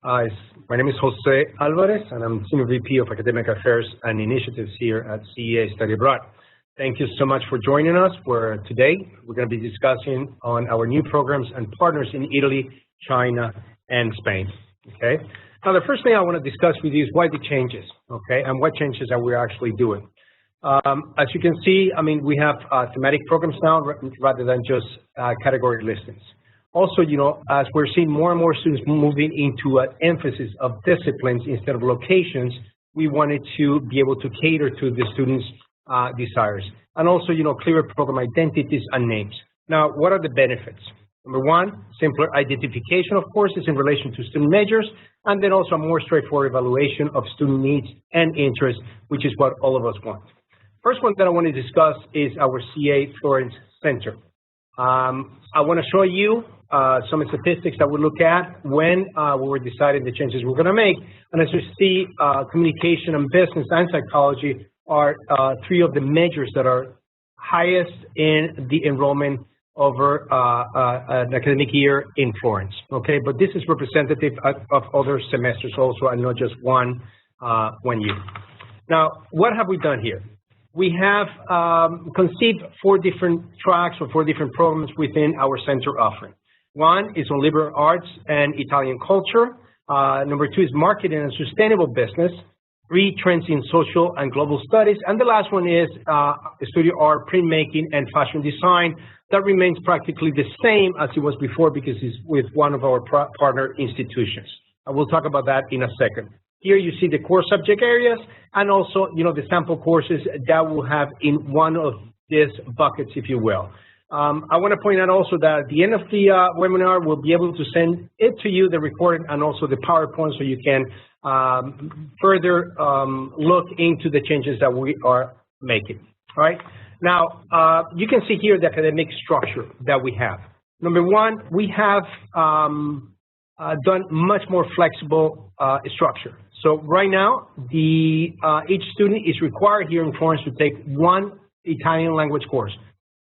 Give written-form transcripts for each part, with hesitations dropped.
My name is Jose Alvarez, and I'm Senior VP of Academic Affairs and Initiatives here at CEA Study Abroad. Thank you so much for joining us. Today we're going to be discussing on our new programs and partners in Italy, China, and Spain. Okay. Now, the first thing I want to discuss with you is why the changes, okay, and what changes are we actually doing. As you can see, we have thematic programs now rather than just category listings. Also, as we're seeing more and more students moving into an emphasis of disciplines instead of locations, we wanted to be able to cater to the students' desires. And also, clearer program identities and names. Now, what are the benefits? Number one, simpler identification of courses in relation to student majors, and then also a more straightforward evaluation of student needs and interests, which is what all of us want. First one that I want to discuss is our CEA Florence Center. I want to show you some statistics that we look at when we were deciding the changes we're going to make. And as you see, communication and business and psychology are three of the majors that are highest in the enrollment over an academic year in Florence. Okay, but this is representative of other semesters also, and not just one year. Now, what have we done here? We have conceived 4 different tracks or 4 different programs within our center offering. One is on liberal arts and Italian culture. Number 2 is marketing and sustainable business. 3, trends in social and global studies. And the last one is studio art, printmaking, and fashion design. That remains practically the same as it was before because it's with one of our partner institutions. I will talk about that in a second. Here you see the core subject areas and also, the sample courses that we'll have in one of these buckets, if you will. I want to point out also that at the end of the webinar, we'll be able to send it to you, the recording, and also the PowerPoint, so you can further look into the changes that we are making. All right. Now, you can see here the academic structure that we have. Number one, we have done much more flexible structure. So right now, each student is required here in Florence to take 1 Italian language course.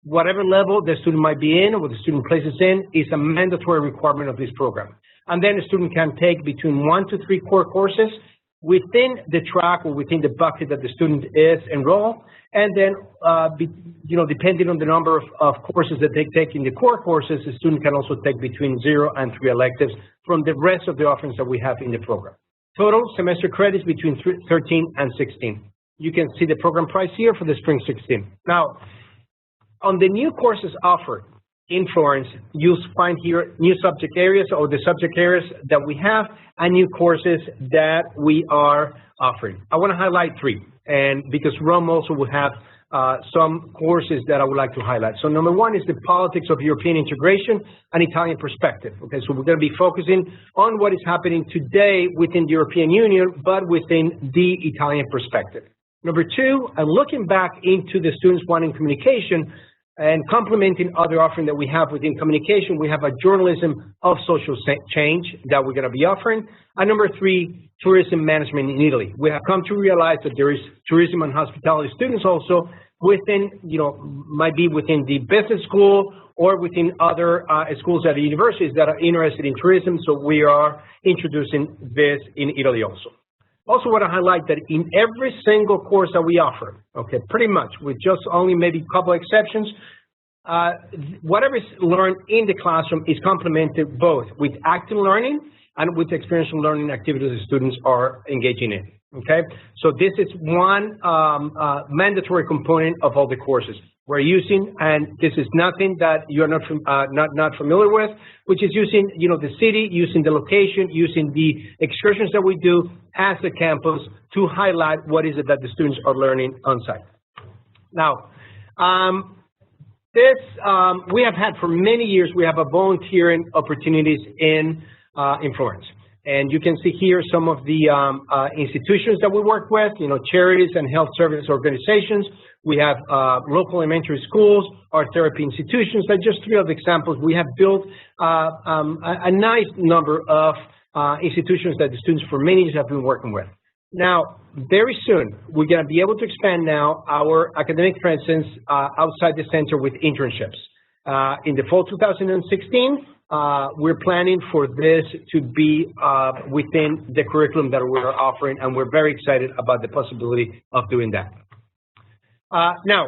Whatever level the student might be in or the student places in is a mandatory requirement of this program. And then a student can take between 1 to 3 core courses within the track or within the bucket that the student is enrolled. And then, depending on the number of courses that they take in the core courses, the student can also take between 0 and 3 electives from the rest of the offerings that we have in the program. Total semester credits between 13 and 16. You can see the program price here for the spring 16. Now, on the new courses offered in Florence, you'll find here new subject areas or the subject areas that we have and new courses that we are offering. I want to highlight 3, and because Rome also will have some courses that I would like to highlight. So number 1 is the politics of European integration and Italian perspective. Okay, so we're going to be focusing on what is happening today within the European Union, but within the Italian perspective. Number 2, looking back into the students wanting communication and complementing other offering that we have within communication, we have a journalism of social change that we're going to be offering. And number 3, tourism management in Italy. We have come to realize that there is tourism and hospitality students also within, might be within the business school or within other schools at the universities that are interested in tourism. So we are introducing this in Italy also. Also want to highlight that in every single course that we offer, okay, pretty much with just only maybe a couple exceptions, whatever is learned in the classroom is complemented both with active learning and with experiential learning activities the students are engaging in, okay? So this is one mandatory component of all the courses we're using, and this is nothing that you're not familiar with, which is using, the city, using the location, using the excursions that we do as a campus to highlight what is it that the students are learning on site. Now, we have had for many years, we have a volunteering opportunities in Florence. And you can see here some of the institutions that we work with, charities and health service organizations. We have local elementary schools, art therapy institutions. That's just 3 of the examples. We have built a nice number of institutions that the students for many years have been working with. Now, very soon, we're going to be able to expand now our academic presence outside the center with internships. In the fall 2016, we're planning for this to be within the curriculum that we're offering, and we're very excited about the possibility of doing that. Now,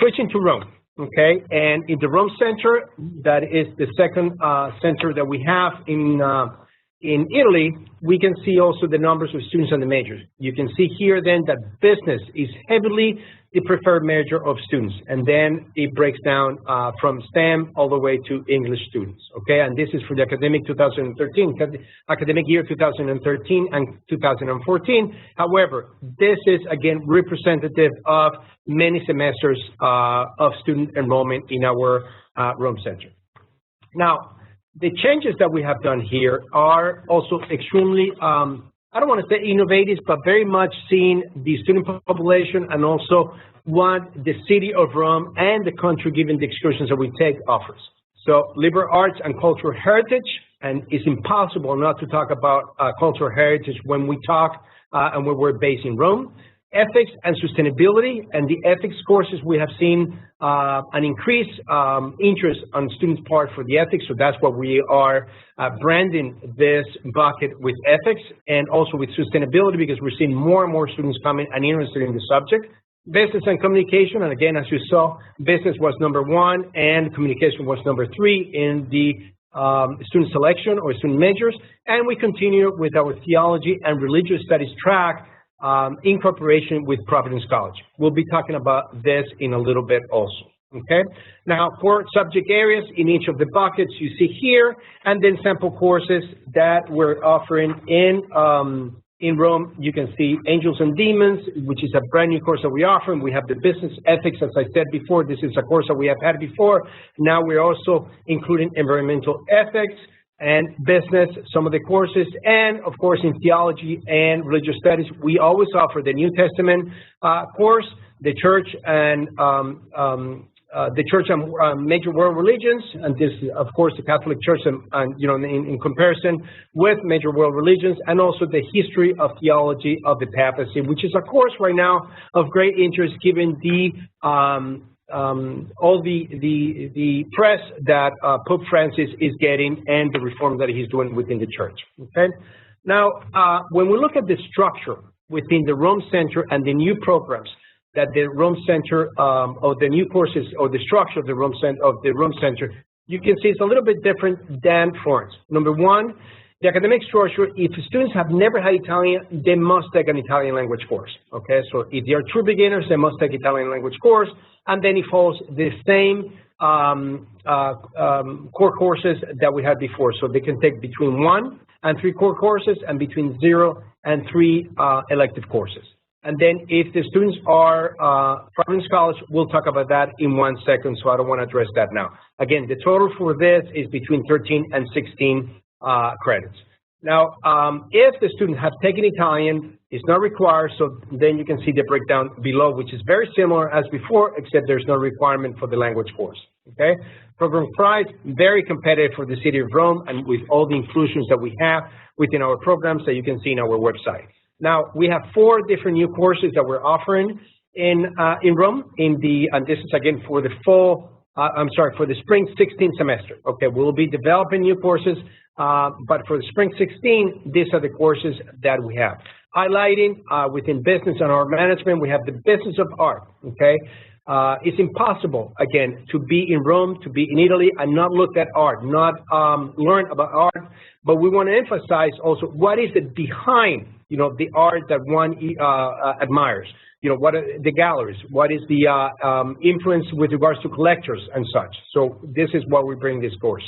switching to Rome, okay? And in the Rome Center, that is the second center that we have in Italy, we can see also the numbers of students and the majors. You can see here then that business is heavily the preferred major of students, and then it breaks down from STEM all the way to English students, okay? And this is for the academic 2013, academic year 2013 and 2014. However, this is again representative of many semesters of student enrollment in our Rome Center. Now, the changes that we have done here are also extremely, I don't want to say innovative, but very much seeing the student population and also what the city of Rome and the country, given the excursions that we take, offers. So liberal arts and cultural heritage, and it's impossible not to talk about cultural heritage when we talk and when we're based in Rome. Ethics and sustainability, and the ethics courses, we have seen an increased interest on students' part for the ethics, so that's what we are branding this bucket with ethics, and also with sustainability, because we're seeing more and more students coming and interested in the subject. Business and communication, and again, as you saw, business was #1 and communication was #3 in the student selection or student majors, and we continue with our theology and religious studies track in cooperation with Providence College. We'll be talking about this in a little bit also, okay? Now, core subject areas in each of the buckets you see here, and then sample courses that we're offering in Rome. You can see Angels and Demons, which is a brand new course that we offer, and we have the business ethics, as I said before. This is a course that we have had before. Now we're also including environmental ethics and business, some of the courses, and of course in theology and religious studies, we always offer the New Testament course, the church and major world religions, and this, of course, the Catholic Church, and you know, in comparison with major world religions, and also the history of theology of the papacy, which is a course right now of great interest given the all the press that Pope Francis is getting and the reform that he's doing within the church, okay? Now, when we look at the structure within the Rome Center and the new programs that the Rome Center, or the new courses, or the structure of the Rome Center, you can see it's a little bit different than Florence. #1, the academic structure, if students have never had Italian, they must take an Italian language course, okay? So if they are true beginners, they must take Italian language course, and then it follows the same core courses that we had before. So they can take between 1 and 3 core courses, and between 0 and 3 elective courses. And then if the students are Providence College, we'll talk about that in 1 second, so I don't want to address that now. Again, the total for this is between 13 and 16 credits. Now, if the student has taken Italian, it's not required, so then you can see the breakdown below, which is very similar as before, except there's no requirement for the language course, okay? Program price, very competitive for the city of Rome, and with all the inclusions that we have within our programs that you can see in our website. Now, we have 4 different new courses that we're offering in Rome, and this is again for the for the spring 16 semester. Okay, we'll be developing new courses, but for the spring 16, these are the courses that we have. Highlighting within business and art management, we have the business of art, okay? It's impossible, again, to be in Rome, to be in Italy, and not look at art, not learn about art, but we want to emphasize also what is it behind, you know, the art that one admires. You know, what are the galleries, what is the influence with regards to collectors and such. So this is why we bring this course.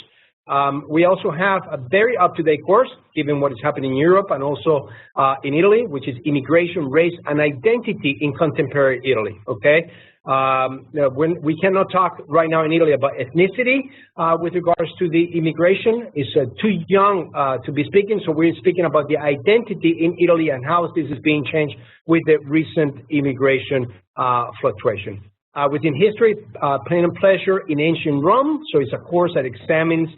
We also have a very up-to-date course, given what is happening in Europe and also in Italy, which is Immigration, Race, and Identity in Contemporary Italy, okay? When we cannot talk right now in Italy about ethnicity with regards to the immigration. It's too young to be speaking, so we're speaking about the identity in Italy and how this is being changed with the recent immigration fluctuation. Within history, Pain and Pleasure in Ancient Rome. So it's a course that examines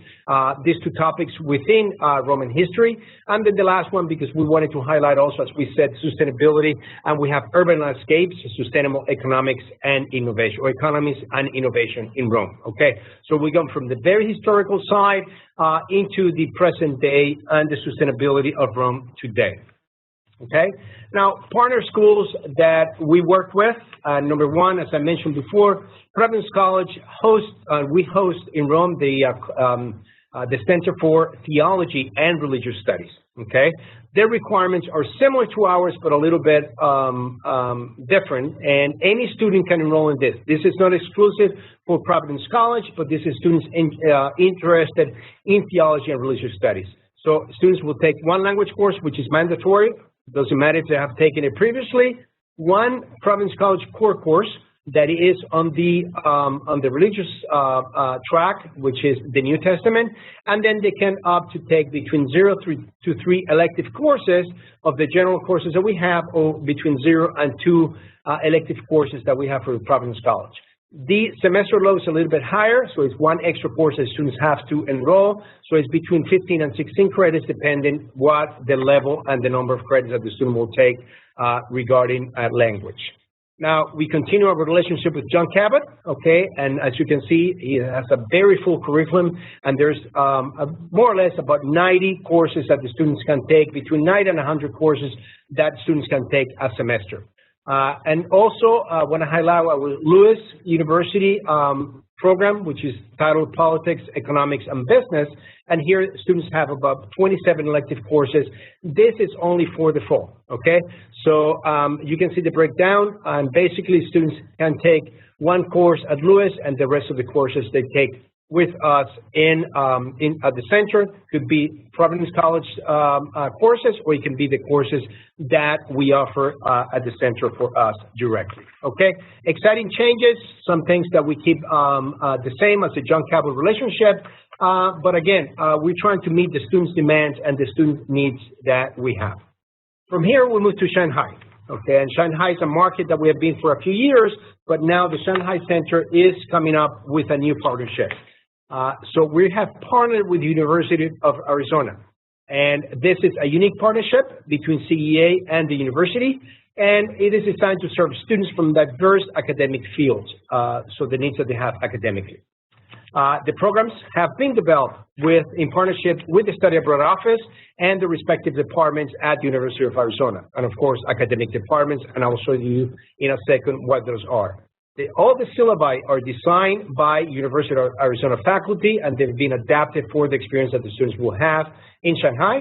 these two topics within Roman history. And then the last one, because we wanted to highlight also, as we said, sustainability, and we have urban landscapes, sustainable economics and innovation, or economies and innovation in Rome. Okay, so we go from the very historical side into the present day and the sustainability of Rome today. Okay, now partner schools that we work with, number one, as I mentioned before, Providence College we host in Rome the Center for Theology and Religious Studies. Okay, their requirements are similar to ours, but a little bit different, and any student can enroll in this. This is not exclusive for Providence College, but this is students interested in theology and religious studies. So students will take one language course, which is mandatory. Doesn't matter if they have taken it previously. One Providence College core course that is on the religious track, which is the New Testament, and then they can opt to take between 0 to 3 elective courses of the general courses that we have, or between 0 and 2 elective courses that we have for Providence College. The semester load is a little bit higher, so it's one extra course that students have to enroll. So it's between 15 and 16 credits, depending what the level and the number of credits that the student will take regarding language. Now, we continue our relationship with John Cabot, okay, and as you can see, he has a very full curriculum, and there's more or less about 90 courses that the students can take, between 90 and 100 courses that students can take a semester. And also, I want to highlight our Lewis University program, which is titled Politics, Economics, and Business. And here, students have about 27 elective courses. This is only for the fall, okay? So you can see the breakdown, and basically, students can take one course at Lewis, and the rest of the courses they take with us at the center. Could be Providence College courses, or it can be the courses that we offer at the center for us directly. Okay, exciting changes, some things that we keep the same as the John Cabot relationship, but again, we're trying to meet the students' demands and the student needs that we have. From here, we'll move to Shanghai. Okay, and Shanghai is a market that we have been for a few years, but now the Shanghai Center is coming up with a new partnership. So we have partnered with the University of Arizona, and this is a unique partnership between CEA and the university, and it is designed to serve students from diverse academic fields, so the needs that they have academically. The programs have been developed in partnership with the Study Abroad Office and the respective departments at the University of Arizona, and of course, academic departments, and I will show you in a second what those are. All the syllabi are designed by University of Arizona faculty, and they've been adapted for the experience that the students will have in Shanghai.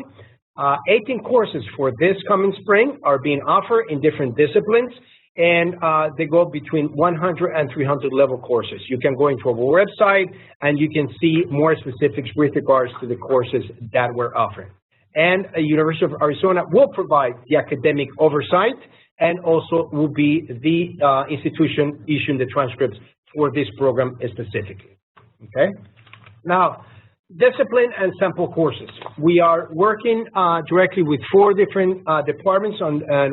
18 courses for this coming spring are being offered in different disciplines, and they go between 100 and 300 level courses. You can go into our website, and you can see more specifics with regards to the courses that we're offering. And the University of Arizona will provide the academic oversight, and also will be the institution issuing the transcripts for this program specifically. Okay? Now, discipline and sample courses. We are working directly with 4 different departments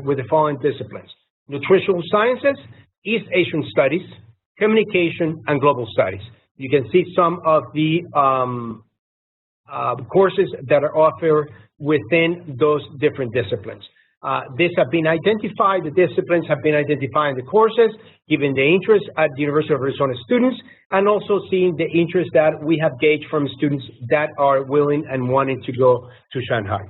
with the following disciplines: Nutritional Sciences, East Asian Studies, Communication, and Global Studies. You can see some of the courses that are offered within those different disciplines. These have been identified, the disciplines have been identified in the courses, given the interest at the University of Arizona students, and also seeing the interest that we have gauged from students that are willing and wanting to go to Shanghai.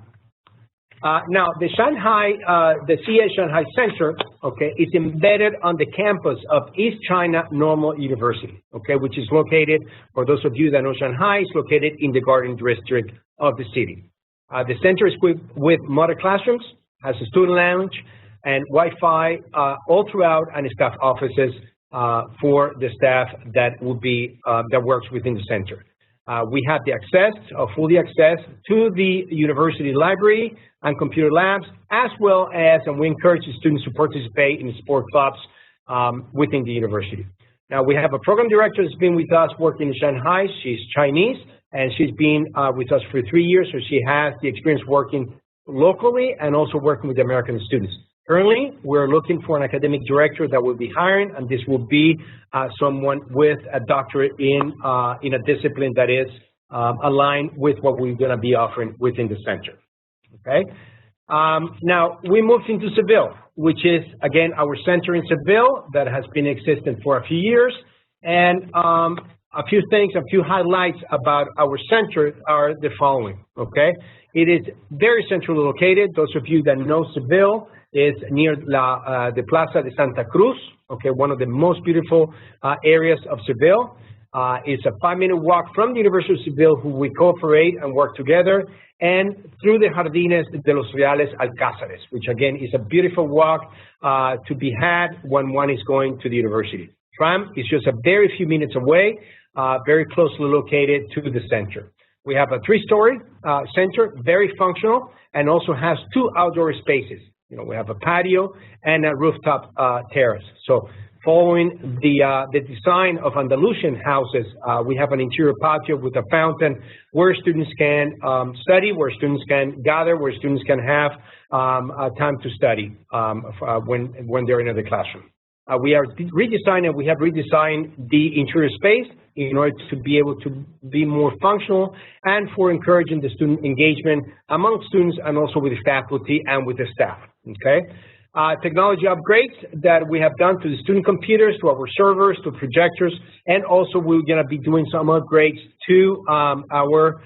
Now, the CEA Shanghai Center, okay, is embedded on the campus of East China Normal University, okay, which is located, for those of you that know Shanghai, is located in the Garden District of the city. The center is equipped with modern classrooms, has a student lounge, and Wi-Fi all throughout, and staff offices for the staff that will be that works within the center. We have the access, fully access to the university library and computer labs, as well as, and we encourage the students to participate in sport clubs within the university. Now, we have a program director that's been with us working in Shanghai. She's Chinese, and she's been with us for 3 years, so she has the experience working locally and also working with American students. Currently, we're looking for an academic director that will be hiring, and this will be someone with a doctorate in a discipline that is aligned with what we're going to be offering within the center. Okay. Now, we moved into Seville, which is, again, our center in Seville that has been existent for a few years. And a few things, a few highlights about our center are the following, okay? It is very centrally located. Those of you that know Seville is near the Plaza de Santa Cruz, okay, one of the most beautiful areas of Seville. It's a 5-minute walk from the University of Seville, who we cooperate and work together, and through the Jardines de los Reales Alcázares, which again is a beautiful walk to be had when one is going to the university. Tram is just a very few minutes away, very closely located to the center. We have a 3-story center, very functional, and also has 2 outdoor spaces. You know, we have a patio and a rooftop terrace. So following the design of Andalusian houses, we have an interior patio with a fountain where students can study, where students can gather, where students can have time to study when they're in the classroom. We are redesigning, we have redesigned the interior space in order to be able to be more functional and for encouraging the student engagement among students and also with the faculty and with the staff, okay? Technology upgrades that we have done to the student computers, to our servers, to projectors, and also we're going to be doing some upgrades to our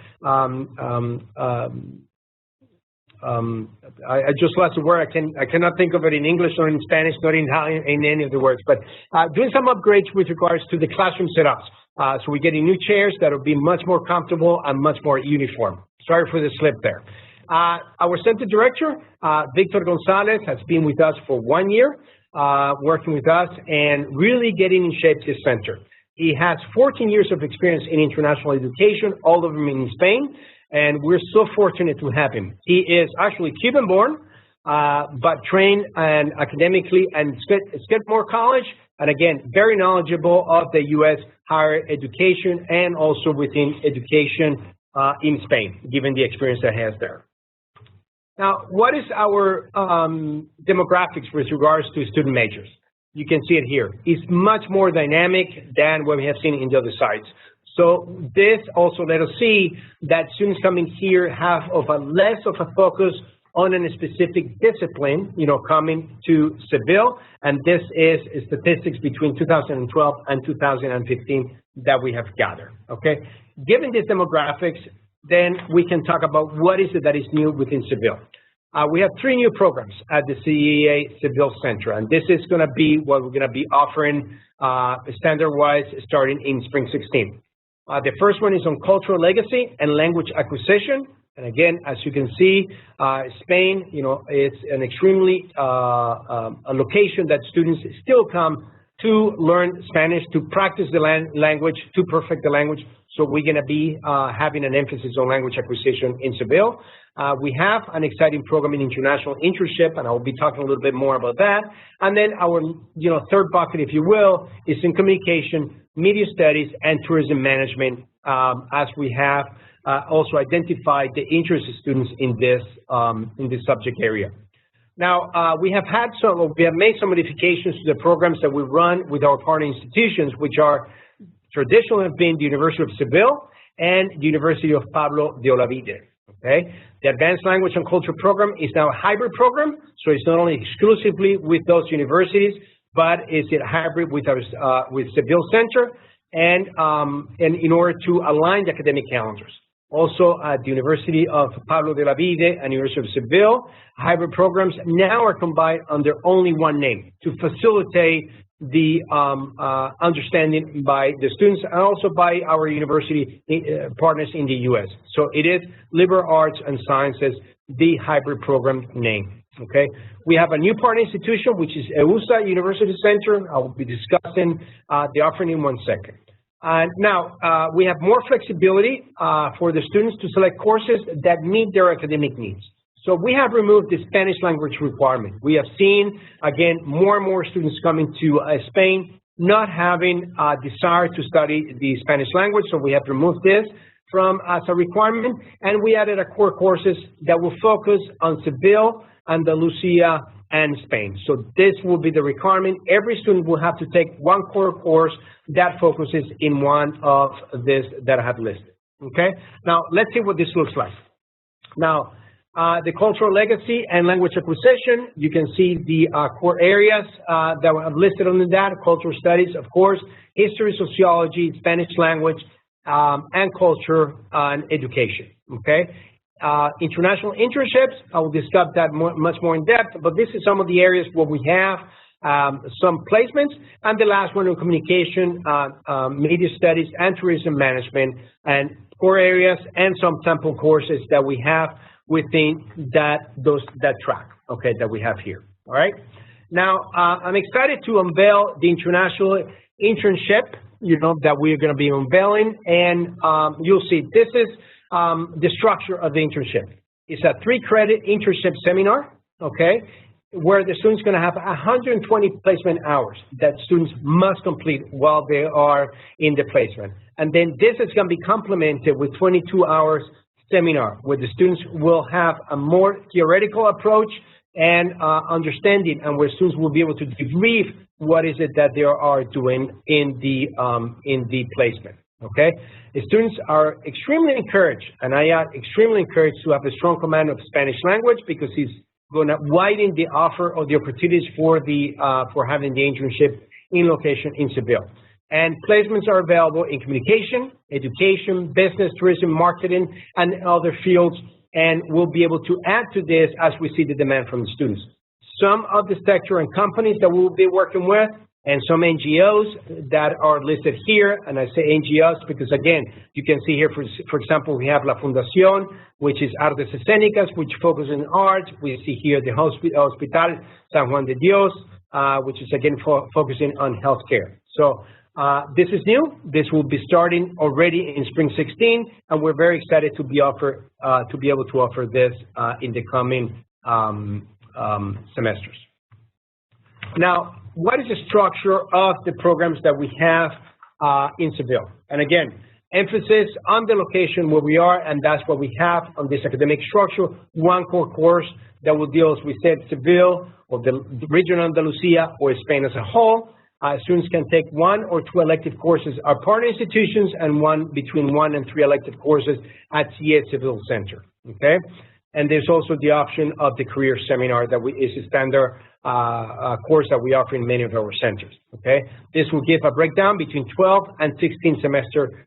I just lost the word. I cannot think of it in English or in Spanish, not in Italian, in any of the words. But doing some upgrades with regards to the classroom setups. So we're getting new chairs that will be much more comfortable and much more uniform. Sorry for the slip there. Our center director, Victor Gonzalez, has been with us for 1 year, working with us and really getting in shape this center. He has 14 years of experience in international education, all of them in Spain. And we're so fortunate to have him. He is actually Cuban-born, but trained and academically and Skidmore College, and again, very knowledgeable of the U.S. higher education and also within education in Spain, given the experience that he has there. Now, what is our demographics with regards to student majors? You can see it here. It's much more dynamic than what we have seen in the other sites. So this also let us see that students coming here have less of a focus on a specific discipline, you know, coming to Seville, and this is statistics between 2012 and 2015 that we have gathered, okay? Given these demographics, then we can talk about what is it that is new within Seville. We have 3 new programs at the CEA Seville Center, and this is going to be what we're going to be offering standard-wise starting in spring 16. The first one is on cultural legacy and language acquisition. And again, as you can see, Spain, you know, it's an extremely a location that students still come to learn Spanish, to practice the language, to perfect the language. So we're going to be having an emphasis on language acquisition in Seville. We have an exciting program in international internship, and I'll be talking a little bit more about that. And then our, you know, third bucket, if you will, is in communication, media studies, and tourism management, as we have also identified the interest of students in this subject area. Now, we have made some modifications to the programs that we run with our partner institutions, which are traditionally have been the University of Seville and the University of Pablo de Olavide. Okay, the Advanced Language and Culture program is now a hybrid program, so it's not only exclusively with those universities, but it's a hybrid with our with Seville Center, and in order to align the academic calendars. Also, at the University of Pablo de Olavide and University of Seville, hybrid programs now are combined under only one name to facilitate the understanding by the students and also by our university partners in the U.S. So it is Liberal Arts and Sciences, the hybrid program name. Okay, we have a new partner institution, which is EUSA University Center. I will be discussing the offering in 1 second. Now, we have more flexibility for the students to select courses that meet their academic needs. So we have removed the Spanish language requirement. We have seen, again, more and more students coming to Spain not having a desire to study the Spanish language, so we have removed this from as a requirement, and we added a core courses that will focus on Seville, Andalusia, and Spain. So this will be the requirement. Every student will have to take one core course that focuses in one of this that I have listed. Okay? Now, let's see what this looks like. Now, the cultural legacy and language acquisition, you can see the core areas that I've listed on that: cultural studies, of course, history, sociology, Spanish language, and culture and education. Okay? International internships, I will discuss that much more in depth, but this is some of the areas where we have some placements, and the last one on communication, media studies, and tourism management, and core areas, and some sample courses that we have within that track, okay, that we have here. All right. Now, I'm excited to unveil the international internship, that we're going to be unveiling, and you'll see this is the structure of the internship. It's a 3-credit internship seminar, okay, where the student's going to have 120 placement hours that students must complete while they are in the placement. And then this is going to be complemented with 22 hours seminar, where the students will have a more theoretical approach and understanding, and where students will be able to debrief what is it that they are doing in the placement. Okay, the students are extremely encouraged, and I am extremely encouraged to have a strong command of Spanish language, because it's going to widen the offer of the opportunities for having the internship in location in Seville. And placements are available in communication, education, business, tourism, marketing, and other fields, and we'll be able to add to this as we see the demand from the students. Some of the sector and companies that we'll be working with, and some NGOs that are listed here, and I say NGOs because, again, you can see here, for example, we have La Fundación, which is Artes Escénicas, which focuses on art. We see here the Hospital San Juan de Dios, which is, again, focusing on healthcare. So this is new. This will be starting already in spring 16, and we're very excited to be able to offer this in the coming semesters. Now, what is the structure of the programs that we have in Seville? And again, emphasis on the location where we are, and that's what we have on this academic structure. One core course that will deal, as we said, Seville, or the region of Andalusia, or Spain as a whole. Students can take 1 or 2 elective courses at partner institutions, and between 1 and 3 elective courses at CEA Seville Center. Okay, and there's also the option of the career seminar that is a standard course that we offer in many of our centers. Okay, this will give a breakdown between 12 and 16 semester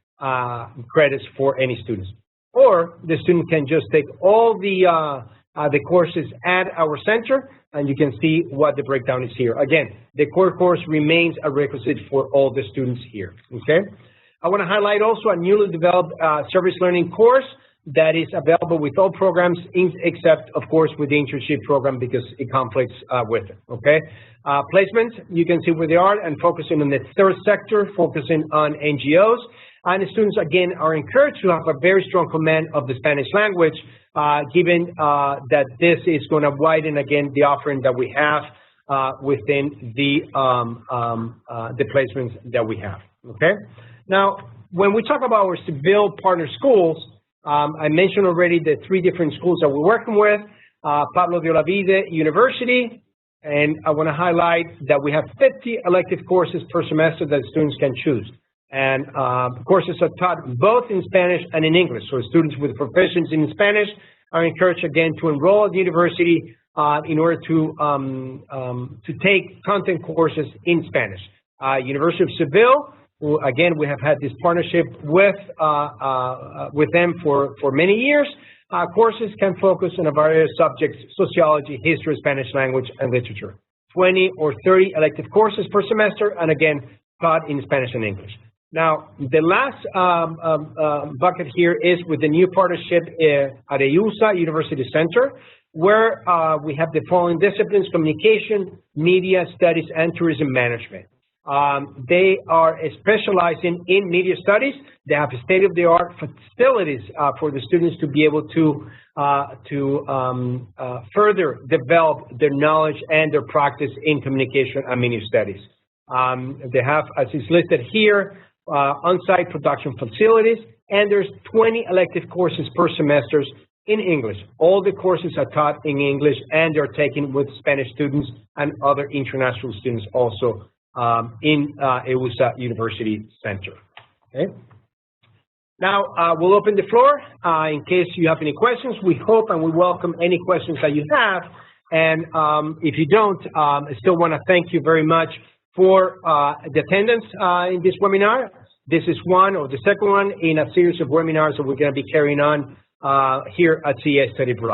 credits for any students, or the student can just take all the courses at our center, and you can see what the breakdown is here. Again, the core course remains a requisite for all the students here. Okay, I want to highlight also a newly developed service learning course that is available with all programs, except, of course, with the internship program, because it conflicts with it. Okay, placements, you can see where they are, and focusing on the third sector, focusing on NGOs. And the students, again, are encouraged to have a very strong command of the Spanish language, given that this is going to widen, again, the offering that we have within the placements that we have. Okay, now, when we talk about our Seville partner schools, I mentioned already the 3 different schools that we're working with, Pablo de Olavide University, and I want to highlight that we have 50 elective courses per semester that students can choose. And courses are taught both in Spanish and in English. So students with proficiency in Spanish are encouraged, again, to enroll at the university in order to take content courses in Spanish. University of Seville, who, again, we have had this partnership with them for many years. Courses can focus on a variety of subjects: sociology, history, Spanish language, and literature. 20 or 30 elective courses per semester, and again, taught in Spanish and English. Now, the last bucket here is with the new partnership at EUSA University Center, where we have the following disciplines: communication, media studies, and tourism management. They are specializing in media studies. They have state-of-the-art facilities for the students to be able to further develop their knowledge and their practice in communication and media studies. They have, as is listed here, on-site production facilities, and there's 20 elective courses per semester in English. All the courses are taught in English, and they're taken with Spanish students and other international students also in EUSA University Center. Okay. Now, we'll open the floor in case you have any questions. We hope and we welcome any questions that you have. And if you don't, I still want to thank you very much for the attendance in this webinar. This is one or the second one in a series of webinars that we're going to be carrying on here at CEA Study Abroad.